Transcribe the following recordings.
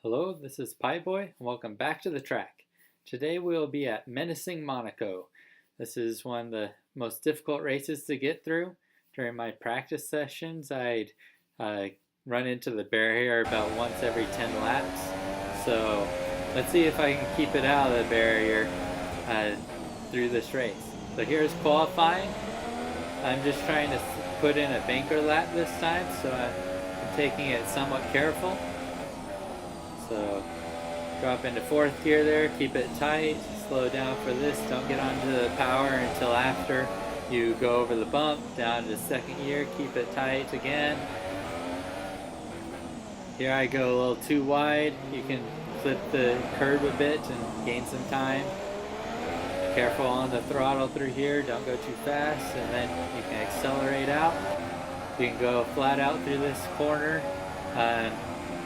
Hello, this is Pieboy, and welcome back to the track. Today we'll be at Menacing Monaco. This is one of the most difficult races to get through. During my practice sessions, I'd run into the barrier about once every 10 laps. So let's see if I can keep it out of the barrier through this race. So here's qualifying. I'm just trying to put in a banker lap this time, so I'm taking it somewhat careful. So drop into fourth gear there, keep it tight, slow down for this, don't get onto the power until after you go over the bump, down to second gear, keep it tight again. Here I go a little too wide, you can clip the curb a bit and gain some time. Careful on the throttle through here, don't go too fast, and then you can accelerate out. You can go flat out through this corner.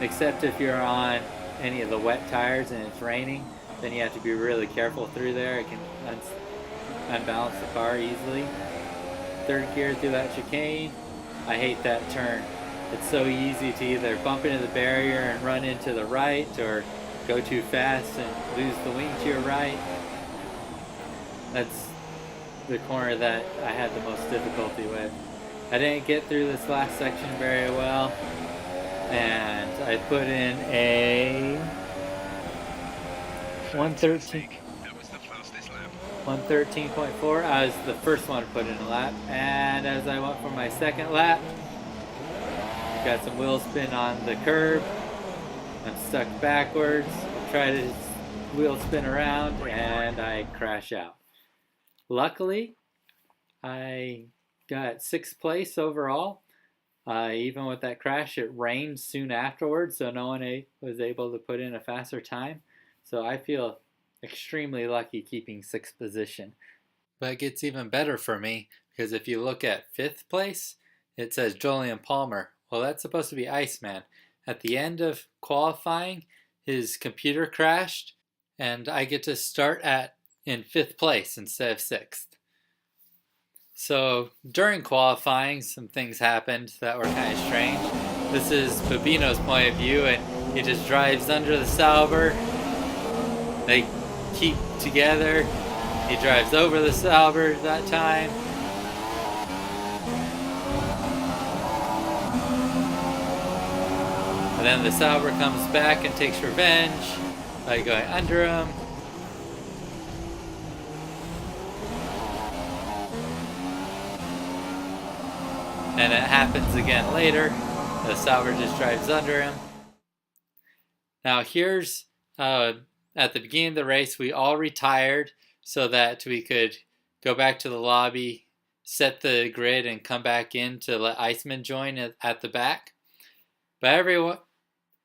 Except if you're on any of the wet tires and it's raining, then you have to be really careful through there. It can unbalance the car easily. Third gear through that chicane. I hate that turn. It's so easy to either bump into the barrier and run into the right, or go too fast and lose the wing to your right. That's the corner that I had the most difficulty with. I didn't get through this last section very well, and I put in a 113.4. I was the first one to put in a lap, and as I went for my second lap, got some wheel spin on the curb. I'm stuck backwards. I try to wheel spin around, and I crash out. Luckily, I got 6th place overall. Even with that crash, it rained soon afterwards, so no one was able to put in a faster time. So I feel extremely lucky keeping 6th position. But it gets even better for me, because if you look at 5th place, it says Julian Palmer. Well, that's supposed to be Iceman. At the end of qualifying, his computer crashed, and I get to start in 5th place instead of 6th. So during qualifying, some things happened that were kind of strange. This is Babino's point of view, and he just drives under the Sauber. They keep together. He drives over the Sauber that time. And then the Sauber comes back and takes revenge by going under him. And it happens again later. The Sauber just drives under him. Now here's, at the beginning of the race, we all retired so that we could go back to the lobby, set the grid, and come back in to let Iceman join at the back. But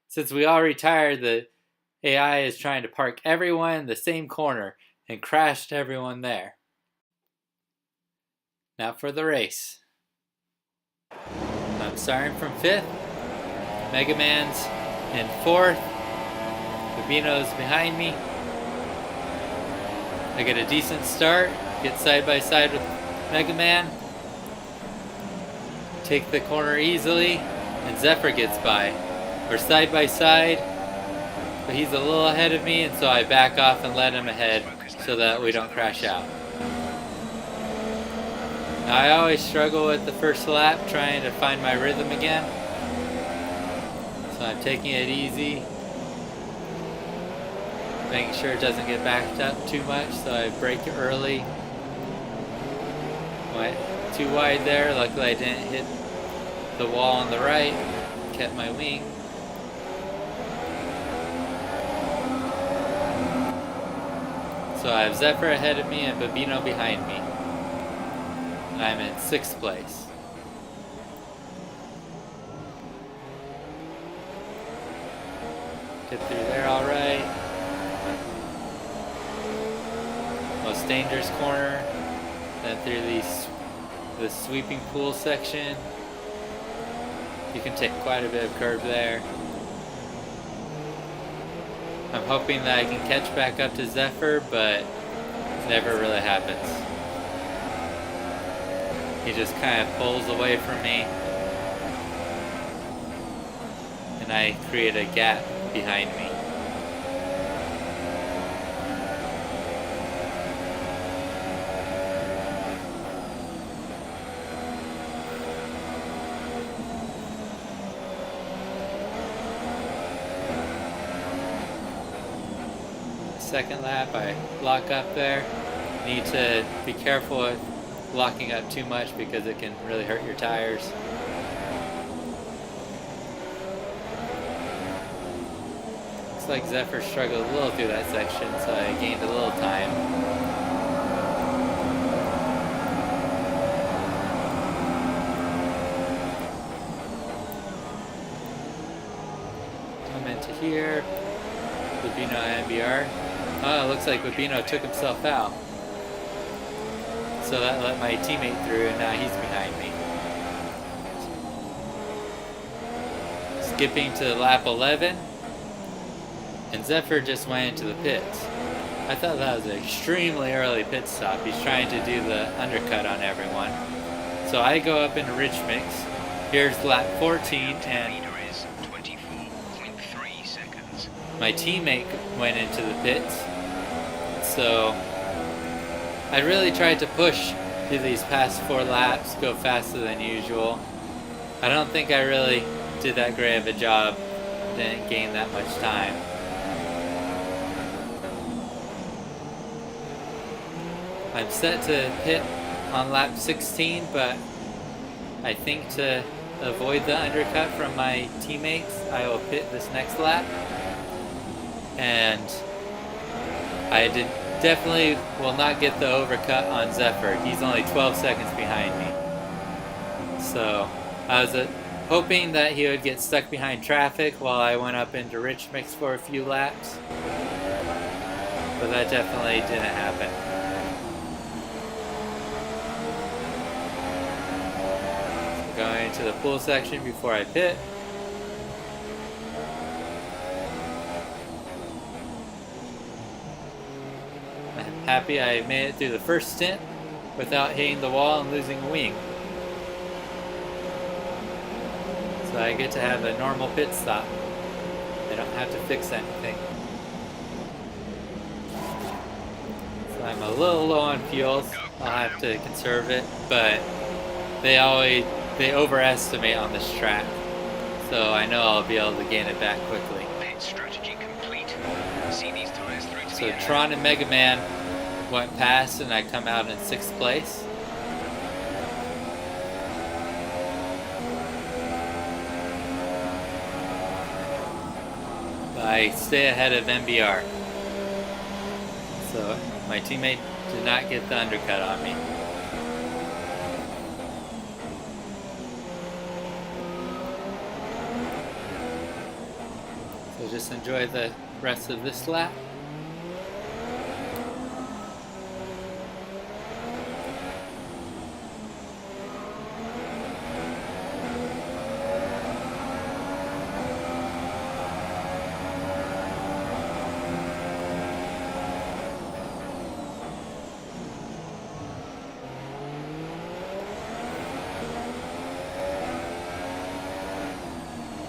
since we all retired, the AI is trying to park everyone in the same corner and crashed everyone there. Now for the race. I'm starting from 5th. Mega Man's in 4th. Babino's behind me. I get a decent start. Get side by side with Mega Man. Take the corner easily. And Zephyr gets by. We're side by side. But he's a little ahead of me, and so I back off and let him ahead so that we don't crash out. Now, I always struggle with the first lap trying to find my rhythm again. So I'm taking it easy. Making sure it doesn't get backed up too much, so I brake early. Went too wide there. Luckily I didn't hit the wall on the right. Kept my wing. So I have Zephyr ahead of me and Babino behind me. I'm in 6th place. Get through there alright. Most dangerous corner. Then through the sweeping pool section. You can take quite a bit of curb there. I'm hoping that I can catch back up to Zephyr, but it never really happens. He just kind of pulls away from me, and I create a gap behind me. Second lap, I lock up there. Need to be careful with locking up too much because it can really hurt your tires. Looks like Zephyr struggled a little through that section, so I gained a little time. Come into here. Babino MBR. Oh, it looks like Babino took himself out. So that let my teammate through, and now he's behind me. Skipping to lap 11. And Zephyr just went into the pits. I thought that was an extremely early pit stop. He's trying to do the undercut on everyone. So I go up into Rich Mix. Here's lap 14, and my teammate went into the pits. So I really tried to push through these past 4 laps, go faster than usual. I don't think I really did that great of a job. Didn't gain that much time. I'm set to pit on lap 16, but I think to avoid the undercut from my teammates, I will pit this next lap. And I definitely will not get the overcut on Zephyr. He's only 12 seconds behind me. So I was hoping that he would get stuck behind traffic while I went up into Rich Mix for a few laps. But that definitely didn't happen. So going into the pool section before I pit. Happy I made it through the first stint without hitting the wall and losing a wing. So I get to have a normal pit stop. I don't have to fix anything. So I'm a little low on fuels. I'll have to conserve it, but they overestimate on this track. So I know I'll be able to gain it back quickly. Pit strategy complete. See these tires through to So the end. Tron and Mega Man went past, and I come out in 6th place. I stay ahead of MBR. So my teammate did not get the undercut on me. So just enjoy the rest of this lap.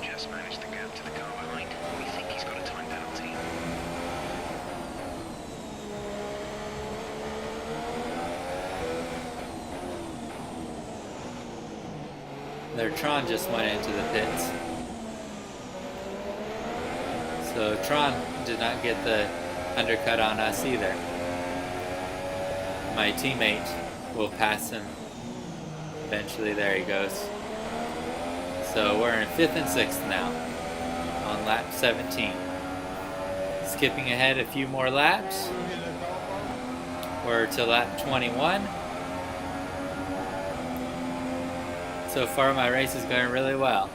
Just managed the gap to the car behind. We think he's got a time penalty. Their Tron just went into the pits. So Tron did not get the undercut on us either. My teammate will pass him. Eventually, there he goes. So we're in 5th and 6th now on lap 17. Skipping ahead a few more laps. We're to lap 21. So far my race is going really well.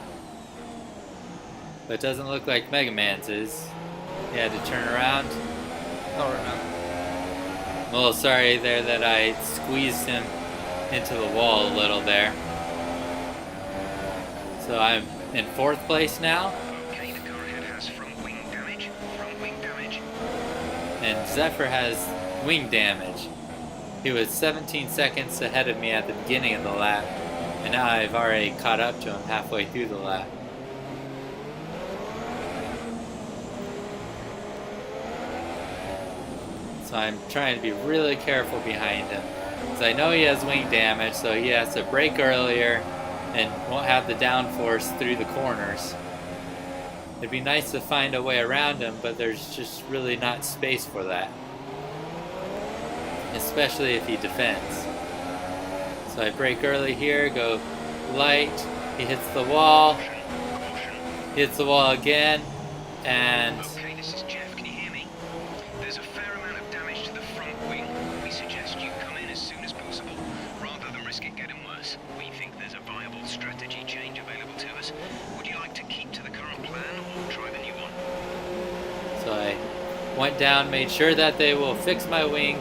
But it doesn't look like Mega Man's is. He had to turn around. Oh, no. I'm a little sorry there that I squeezed him into the wall a little there. So I'm in 4th place now. Okay, the car ahead has front wing damage. Front wing damage. And Zephyr has wing damage. He was 17 seconds ahead of me at the beginning of the lap. And now I've already caught up to him halfway through the lap. So I'm trying to be really careful behind him. Because I know he has wing damage, so he has to brake earlier and won't have the downforce through the corners. It'd be nice to find a way around him, but there's just really not space for that. Especially if he defends. So I brake early here, go light, he hits the wall, hits the wall again, and... Okay, this is Jeff, can you hear me? There's a fair amount of damage to the front wing. We suggest you come in as soon as possible, rather than risk it getting worse. We think there's a viable strategy change available to us. Would you like to keep to the current plan, or try the new one? So I went down, made sure that they will fix my wing,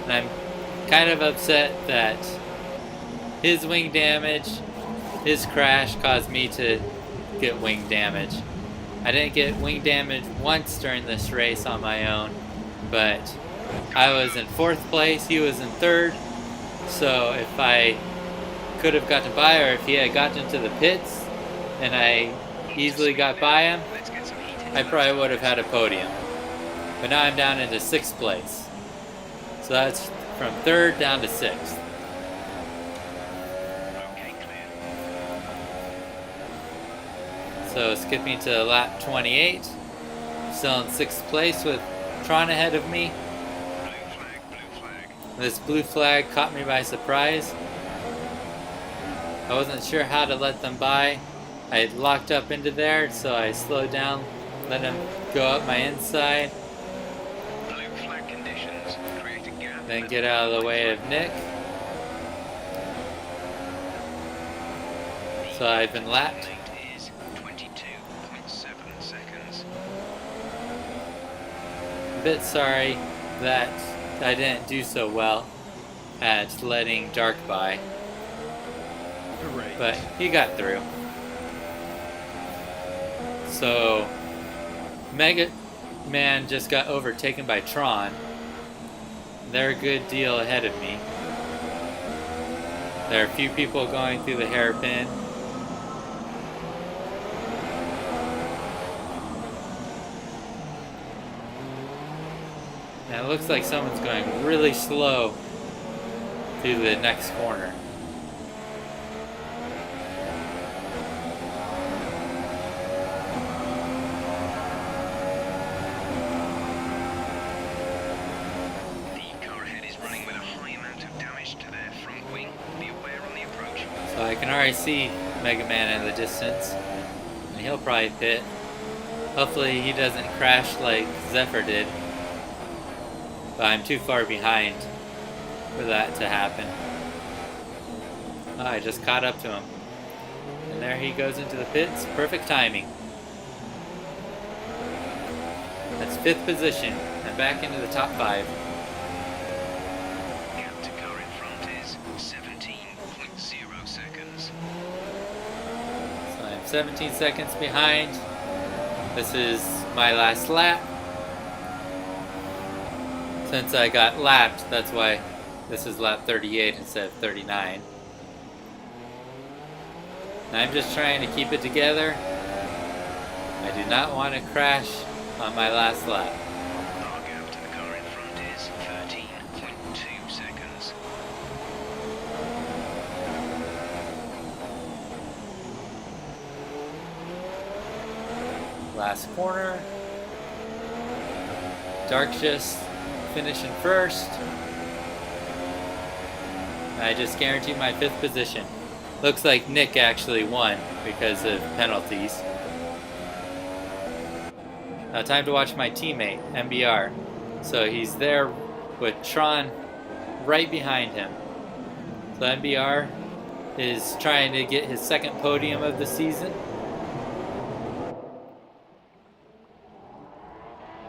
and I'm kind of upset that his wing damage, his crash caused me to get wing damage. I didn't get wing damage once during this race on my own, but I was in 4th place, he was in 3rd, so if I could have gotten by, or if he had gotten to the pits and I easily got by him, I probably would have had a podium. But now I'm down into 6th place. So that's from 3rd down to 6th. So skipping to lap 28, still in 6th place with Tron ahead of me. This blue flag caught me by surprise. I wasn't sure how to let them by. I had locked up into there, so I slowed down, let him go up my inside. Then get out of the way of Nick. So I've been lapped. A bit sorry that I didn't do so well at letting Dark by, but he got through. So Mega Man just got overtaken by Tron. They're a good deal ahead of me. There are a few people going through the hairpin. And it looks like someone's going really slow through the next corner. So I can already see Mega Man in the distance, and he'll probably pit. Hopefully he doesn't crash like Zephyr did, but I'm too far behind for that to happen. Oh, I just caught up to him, and there he goes into the pits. Perfect timing. That's 5th position, and back into the top 5. So I'm 17 seconds behind. This is my last lap. Since I got lapped, that's why this is lap 38 instead of 39. And I'm just trying to keep it together. I do not want to crash on my last lap. Our gap to the car in front is 13.2 seconds. Last corner. Dark just finishing first. I just guaranteed my 5th position. Looks like Nick actually won because of penalties. Now time to watch my teammate, MBR. So he's there with Tron right behind him. So MBR is trying to get his 2nd podium of the season.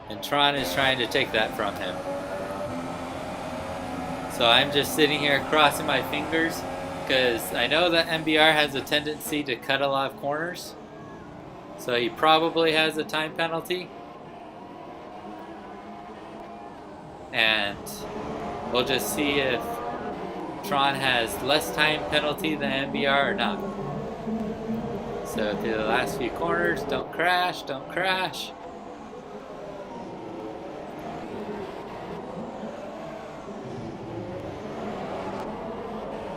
And Tron is trying to take that from him. So I'm just sitting here crossing my fingers because I know that MBR has a tendency to cut a lot of corners. So he probably has a time penalty. And we'll just see if Tron has less time penalty than MBR or not. So through the last few corners, don't crash, don't crash.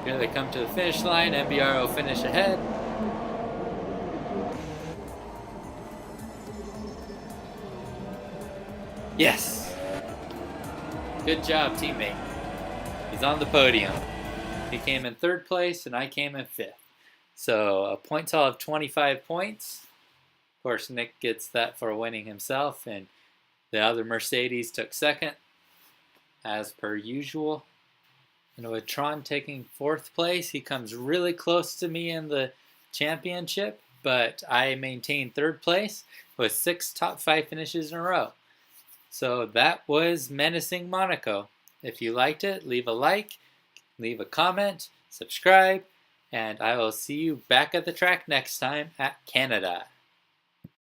Here they come to the finish line. MBR will finish ahead. Yes! Good job, teammate. He's on the podium. He came in 3rd place and I came in 5th. So a point total of 25 points. Of course, Nick gets that for winning himself, and the other Mercedes took 2nd, as per usual. And with Tron taking 4th place, he comes really close to me in the championship, but I maintained 3rd place with 6 top 5 finishes in a row. So that was Menacing Monaco. If you liked it, leave a like, leave a comment, subscribe, and I will see you back at the track next time at Canada.